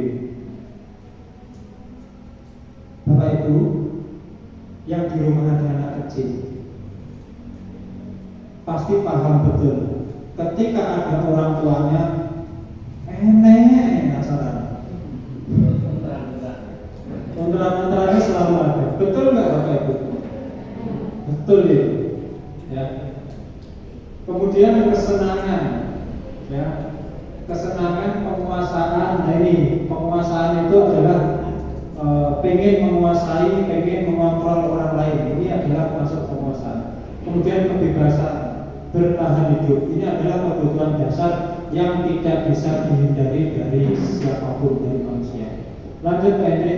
Bapak Ibu yang di rumah ada anak kecil pasti paham betul. Ketika ada orang tuanya enak acara, kontra-kontranya selalu ada. Betul nggak Bapak Ibu? Betul ya. Kemudian kesenangan, ya, kesenangan penguasaan. Nah ini penguasaan itu adalah pengen menguasai, pengen mengontrol orang lain. Ini adalah masuk penguasaan. Kemudian kebebasan bertahan hidup. Ini adalah kebutuhan dasar yang tidak bisa dihindari dari siapapun, dari manusia. Lanjut Pak Hendri.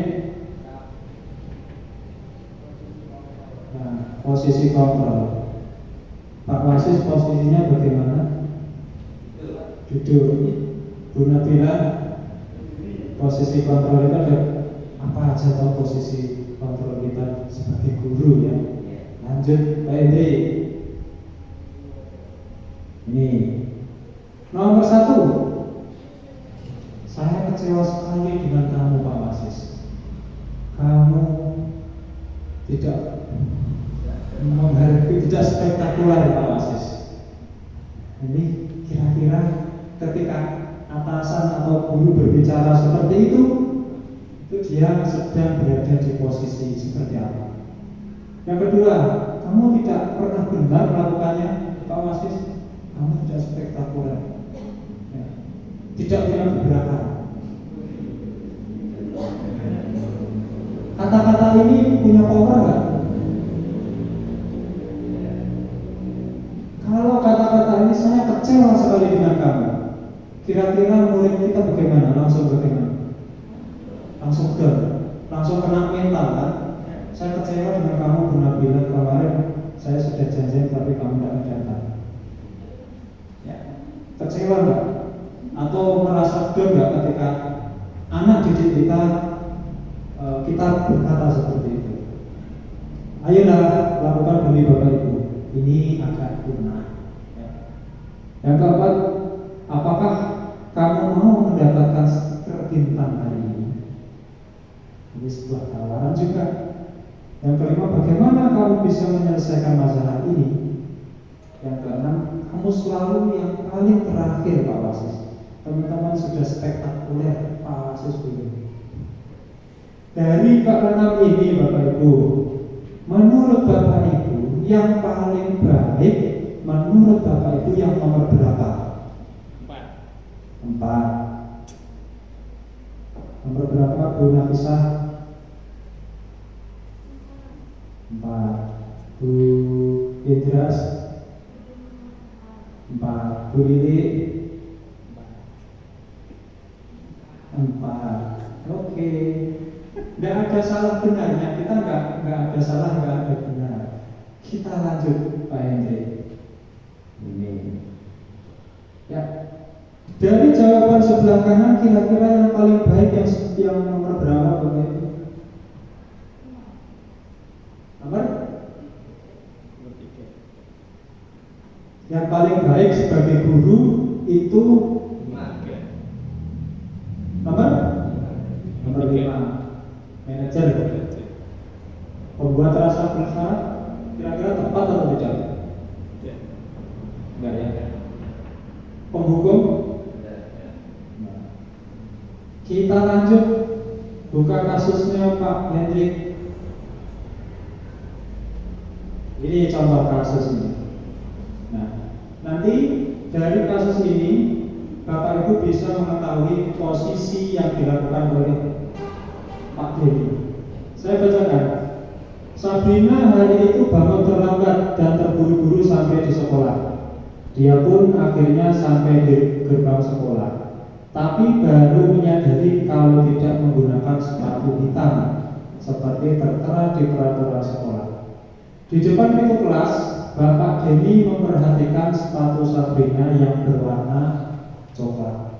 Nah, posisi kontrol. Pak Wasis posisinya bagaimana? Duduk. Bu Nabila, posisi kontrol itu ada apa aja tahu posisi kontrol kita sebagai guru ya. Lanjut Pak Hendri. Ini nomor 1. Saya kecewa sekali dengan kamu Pak Wasis. kamu tidak menghargai, tidak spektakuler Pak Wasis. Ini kira-kira ketika atasan atau guru berbicara seperti itu dia sedang berada di posisi seperti apa. Yang kedua, kamu tidak pernah benar melakukannya Pak Wasis, kamu tidak spektakuler, ya. Tidak punya gebrakan. Kata-kata ini punya power nggak? Kalau kata-kata ini saya kecewa sekali dengan kamu, kira-kira murid kita bagaimana? Langsung bagaimana? Langsung langsung kena mental kan? Saya kecewa dengan kamu, benar bilang kemarin saya sudah janjian tapi kamu tidak datang. Ya, kecewa nggak? Atau merasa down nggak ketika anak didik kita berkata seperti itu? Ayolah lakukan demi Bapak Ibu. Ini agak punah. Ya. Yang keempat, apakah kamu mau mendapatkan stiker bintang hari ini? Ini sebuah tawaran juga. Yang kelima, bagaimana kamu bisa menyelesaikan masalah ini? Yang keenam, kamu selalu yang paling terakhir Pak Wasis. Teman-teman sudah spektakuler, Pak Wasis belum. Dari keenam ini Bapak Ibu, menurut Bapak Ibu yang paling baik, menurut Bapak Ibu yang nomor berapa? 4. Nomor berapa Bu Nafisa? 4. Bu Idras? 4. Bu Lili? 4. Oke. Tidak ada salah benarnya, kita nggak ada salah, nggak ada benar. Kita lanjut Pak Hendrik. Ini ya, dari jawaban sebelah kanan kira-kira yang paling baik yang nomor berapa Bapak Ibu? Nomor? Yang paling baik sebagai guru itu nomor 5. Manajer, pembuat rasa bersalah, kira-kira tepat atau tidak? Enggak ya. Penghukum? Nah. Kita lanjut buka kasusnya Pak Hendrik. Ini contoh kasusnya. Nah, nanti dari kasus ini Bapak Ibu bisa mengetahui posisi yang dilakukan oleh Pak Denny. Saya bacakan. Sabrina hari itu bangun terlambat dan terburu-buru sampai di sekolah. Dia pun akhirnya sampai di gerbang sekolah, tapi baru menyadari kalau tidak menggunakan sepatu hitam seperti tertera di peraturan sekolah. Di depan pintu kelas, Bapak Denny memperhatikan sepatu Sabrina yang berwarna coklat.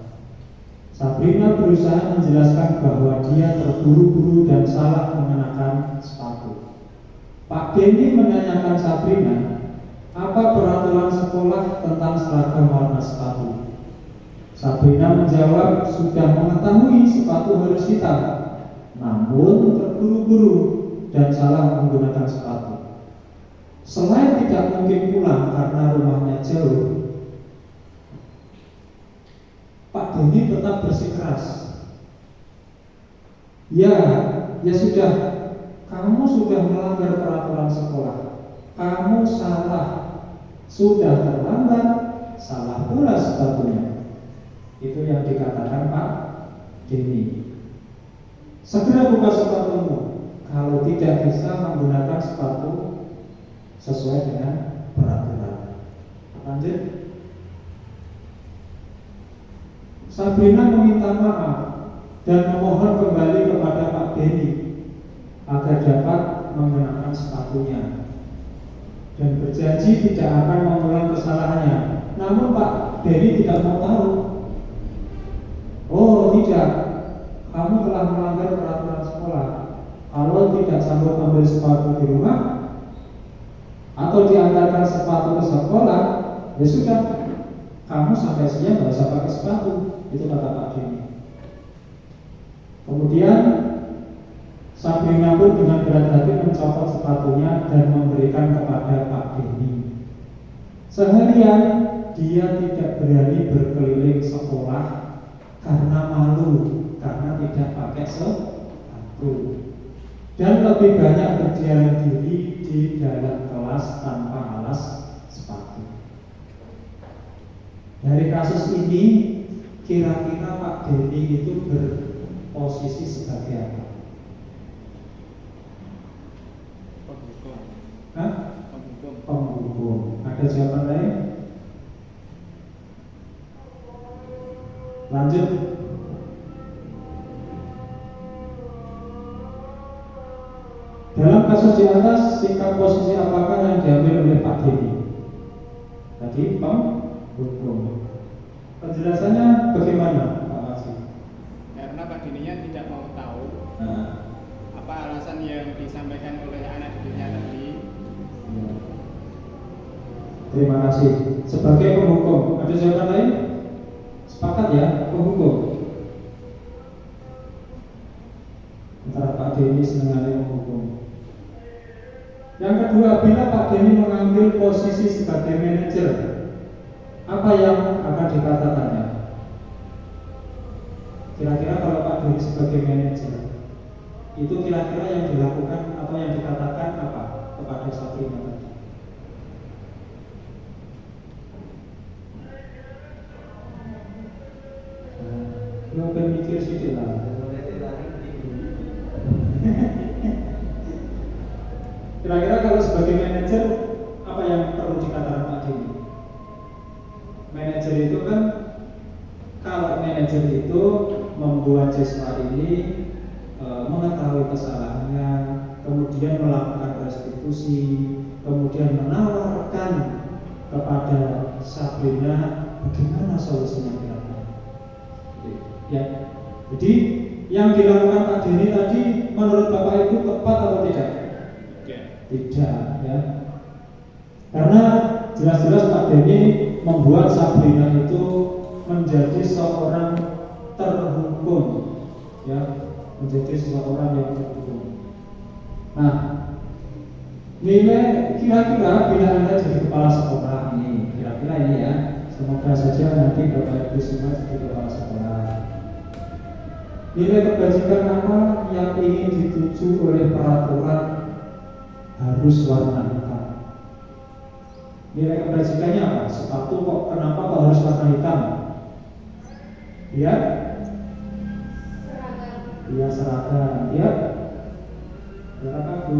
Sabrina berusaha menjelaskan bahwa dia terburu-buru dan salah mengenakan sepatu. Pak Denny menanyakan Sabrina, apa peraturan sekolah tentang seragam warna sepatu? Sabrina menjawab sudah mengetahui sepatu harus hitam, namun terburu-buru dan salah menggunakan sepatu. Selain tidak mungkin pulang karena rumahnya jauh, Pak Denny tetap bersikeras. Ya sudah, kamu sudah melanggar peraturan sekolah. Kamu salah, sudah terlambat, salah pula sepatunya. Itu yang dikatakan Pak Denny. Segera buka sepatumu. Kalau tidak bisa menggunakan sepatu sesuai dengan peraturan. Lanjut. Sabrina meminta maaf dan memohon kembali kepada Pak Denny agar dapat mengenakan sepatunya dan berjanji tidak akan mengulang kesalahannya. Namun Pak Denny tidak mau tahu. Oh tidak, kamu telah melanggar peraturan sekolah. Kalau tidak sanggup ambil sepatu di rumah atau diantarkan sepatu ke sekolah, ya sudah, kamu sampai siang nggak usah pakai sepatu. Itu kata Pak Denny. Kemudian Sabrina pun dengan berat hati mencopot sepatunya dan memberikan kepada Pak Denny. Seharian dia tidak berani berkeliling sekolah karena malu, karena tidak pakai sepatu, dan lebih banyak berdiam diri di dalam kelas tanpa alas sepatu. Dari kasus ini, kira-kira Pak Denny itu berposisi sebagai apa? Hah? Penghukum. Ada jawaban lain? Lanjut. Dalam kasus di atas, sikap posisi apakah yang diambil oleh Pak Denny? Tadi penghukum. Penjelasannya bagaimana, Pak Masih? Karena Pak Denny-nya tidak mau tahu apa alasan yang disampaikan oleh anak didiknya tadi. Ya. Terima kasih. Sebagai penghukum, ada jawaban lain? Sepakat ya, penghukum. Antara Pak Denny sengaja menghukum. Yang kedua, bila Pak Denny mengambil posisi sebagai manajer, apa yang akan dikatakannya? Kira-kira kalau Pak Denny sebagai manajer, itu kira-kira yang dilakukan atau yang dikatakan apa kepada Sabrina tadi? Lo mikir sedikit lah. Kira-kira kalau sebagai manajer, apa yang perlu dikatakan Pak Denny? Manajer itu kan, kalau manajer itu membuat siswa ini mengetahui kesalahannya, kemudian melakukan restitusi, kemudian menawarkan kepada Sabrina bagaimana solusinya kira-kira. Ya, jadi yang dilakukan Pak Denny tadi menurut Bapak itu tepat atau tidak? Tidak, ya. Karena jelas-jelas Pak Denny membuat Sabrina itu menjadi seorang terhukum, ya, menjadi seorang yang terhukum. Nah, nilai kira-kira bila Anda jadi kepala sekolah ini, kira-kira ini ya, semoga saja nanti Bapak Ibu semua jadi kepala sekolah. Nilai kebajikan apa yang ingin dituju oleh peraturan harus warna hitam? Nilai kebajikannya apa? Sepatu kok, kenapa kok harus warna hitam? Ya? Dia seragam, ya? Biar apa Bu?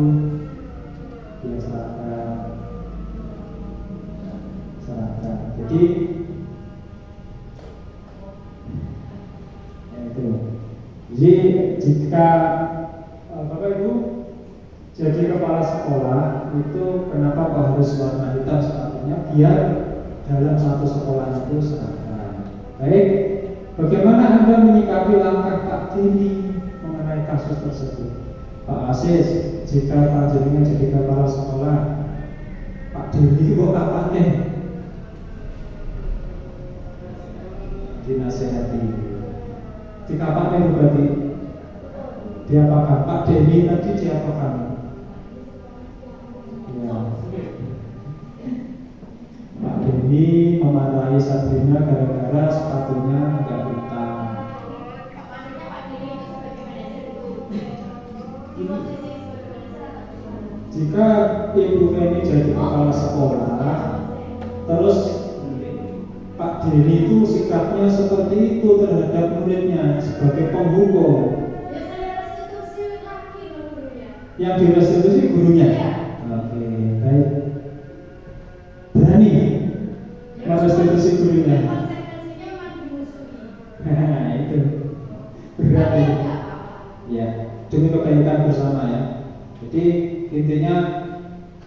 Dia seragam. Jadi itu. Jadi jika Bapak Ibu jadi kepala sekolah itu kenapa kok harus warna hitam sepatunya? Biar dalam satu sekolah itu seragam. Baik, bagaimana Anda menyikapi langkah Pak Denny mengenai kasus tersebut? Pak Asis, jika Pak Denny jadi kepala sekolah, Pak Denny kok apa nih? Dinasehati. Dikapain berarti? Diapakan? Pak Denny tadi diapakan? Ya. Pak Denny memarahi Sabrina gara-gara sepatunya nggak hitam. Maksudnya Pak Denny itu sebagai manajer itu di posisi sebagai manajer atau Jika Ibu Feni jadi kepala sekolah, terus Pak Denny itu sikapnya seperti itu terhadap muridnya sebagai penghukum. ya saya restitusi lagi gurunya. Yang direstitusi gurunya. Iya. Oke, baik. Berani merestitusi gurunya. Konsekuensinya memang dimusuhi. Nah, itu Tapi berani. ya nggak apa-apa. Ya, demi kebaikan bersama ya. Jadi intinya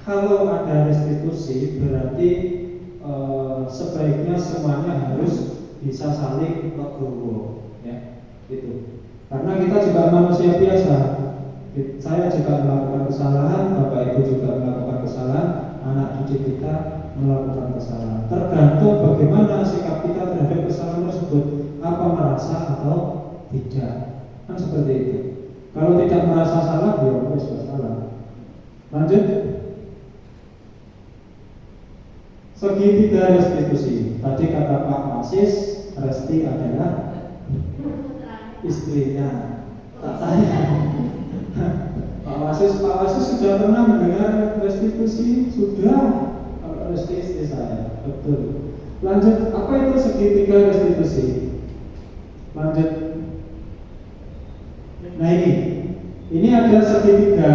kalau ada restitusi berarti sebaiknya semuanya harus bisa saling legowo, ya, gitu. Karena kita juga manusia biasa. Saya juga melakukan kesalahan, Bapak Ibu juga melakukan kesalahan, anak didik kita melakukan kesalahan. Tergantung bagaimana sikap kita terhadap kesalahan tersebut, apa merasa atau tidak, kan seperti itu. Kalau tidak merasa salah, ya wis salah. Lanjut. Segitiga restitusi. Tadi kata Pak Masis, Resti adalah istrinya. Tak tanya. Pak Wasis sudah pernah mendengar restitusi? Sudah. Kalau Resti istri saya, betul. Lanjut, apa itu segitiga restitusi? Lanjut. Nah ini ada segitiga,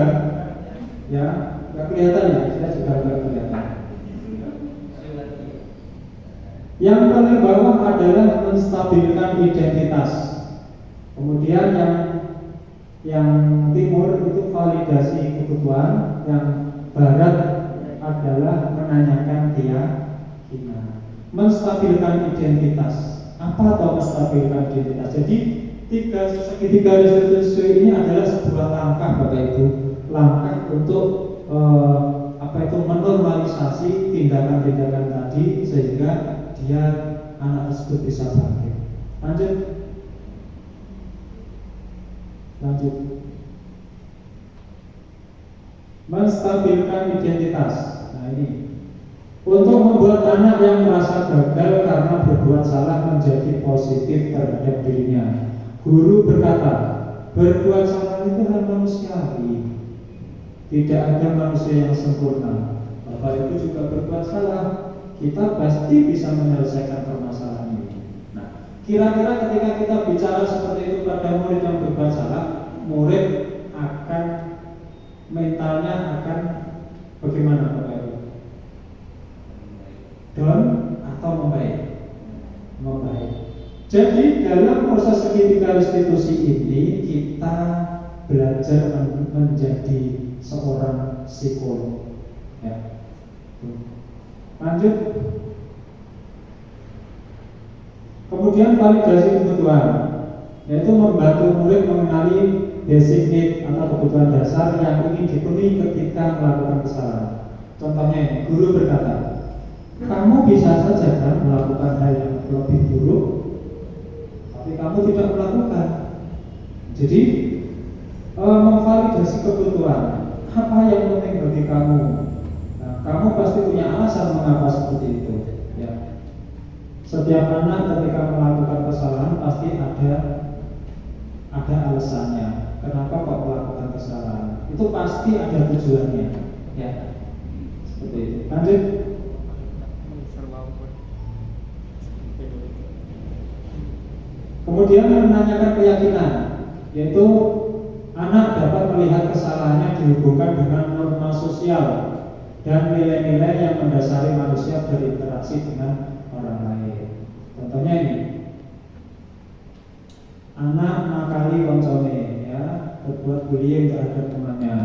ya, nggak kelihatan ya, saya juga nggak kelihatan. Yang paling bawah adalah menstabilkan identitas. Kemudian yang timur itu validasi kebutuhan, yang barat adalah menanyakan keyakinan. Menstabilkan identitas. Apa atau menstabilkan identitas? Jadi segitiga restitusi ini adalah sebuah langkah, Bapak Ibu, langkah untuk menormalisasi tindakan-tindakan tadi sehingga dia anak tersebut bisa bangkit. Lanjut. Menstabilkan identitas. Nah ini untuk membuat anak yang merasa gagal karena berbuat salah menjadi positif terhadap dirinya. Guru berkata, berbuat salah itu hal manusiawi. Tidak ada manusia yang sempurna. Bapak Ibu juga berbuat salah. Kita pasti bisa menyelesaikan permasalahan ini. Nah, kira-kira ketika kita bicara seperti itu pada murid yang berbuat salah, murid akan mentalnya akan bagaimana, Bapak Ibu? Down atau membaik? Membaik. Jadi dalam proses segitiga restitusi ini kita belajar menjadi seorang psikolog. Ya. Lanjut. Kemudian validasi kebutuhan, yaitu membantu murid mengenali basic need atau kebutuhan dasar yang ingin dipenuhi ketika melakukan kesalahan. Contohnya ini, guru berkata, kamu bisa saja kan melakukan hal yang lebih buruk, tapi kamu tidak melakukan. Jadi memvalidasi kebutuhan, apa yang penting bagi kamu. Kamu pasti punya alasan mengapa seperti itu. Ya. Setiap anak ketika melakukan kesalahan pasti ada alasannya. Kenapa kok melakukan kesalahan? Itu pasti ada tujuannya. Ya. Seperti itu. Lanjut. Kemudian menanyakan keyakinan, yaitu anak dapat melihat kesalahannya dihubungkan dengan norma sosial dan nilai-nilai yang mendasari manusia berinteraksi dengan orang lain. Contohnya ini, anak nakali koncone, ya, berbuat bullying terhadap temannya.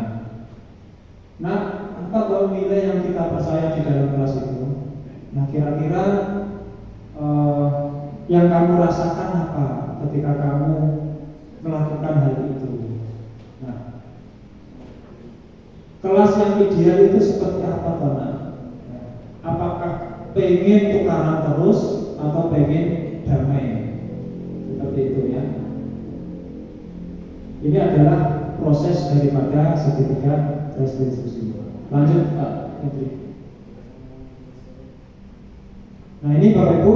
Nah, apa kalau nilai yang kita percaya di dalam kelas itu? Nah, kira-kira yang kamu rasakan apa ketika kamu melakukan hal itu? Nah, kelas yang ideal itu seperti apa, teman? Apakah pengen tukaran terus atau pengen damai? Seperti itu ya. Ini adalah proses daripada segitiga restitusi. Lanjut Pak Menteri. Nah ini Bapak Ibu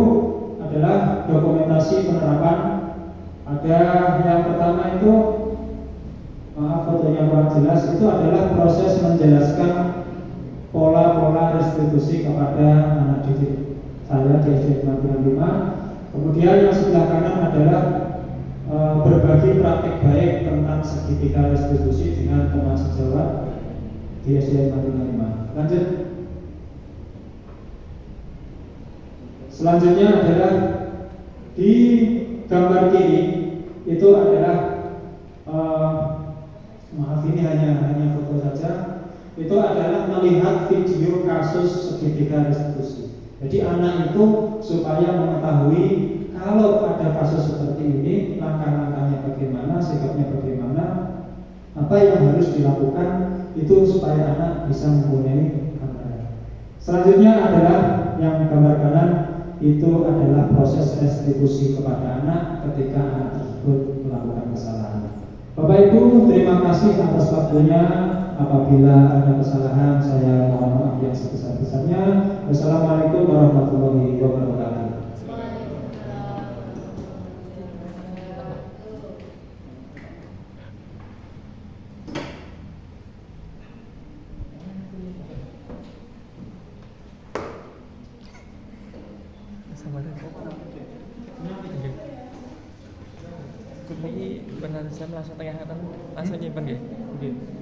adalah dokumentasi penerapan. Ada yang pertama itu, maaf fotonya kurang jelas, itu adalah proses menjelaskan pola-pola restitusi kepada anak didik saya di SD 55. Kemudian yang sebelah kanan adalah berbagi praktik baik tentang segitiga restitusi dengan teman sejawat di SD 55. Lanjut. Selanjutnya adalah di gambar kiri itu adalah maaf ini hanya foto saja. Itu adalah melihat video kasus segitiga restitusi. Jadi anak itu supaya mengetahui kalau ada kasus seperti ini, langkah-langkahnya bagaimana, sikapnya bagaimana, apa yang harus dilakukan itu supaya anak bisa mempunyai gambaran. Selanjutnya adalah yang gambar kanan, itu adalah proses restitusi kepada anak ketika anak tersebut melakukan kesalahan. Bapak Ibu, terima kasih atas waktunya. Apabila ada kesalahan, saya mohon maaf yang sebesar-besarnya. Wassalamualaikum warahmatullahi wabarakatuh. Ini benar saya langsung tengah langsung nyimpen nggih.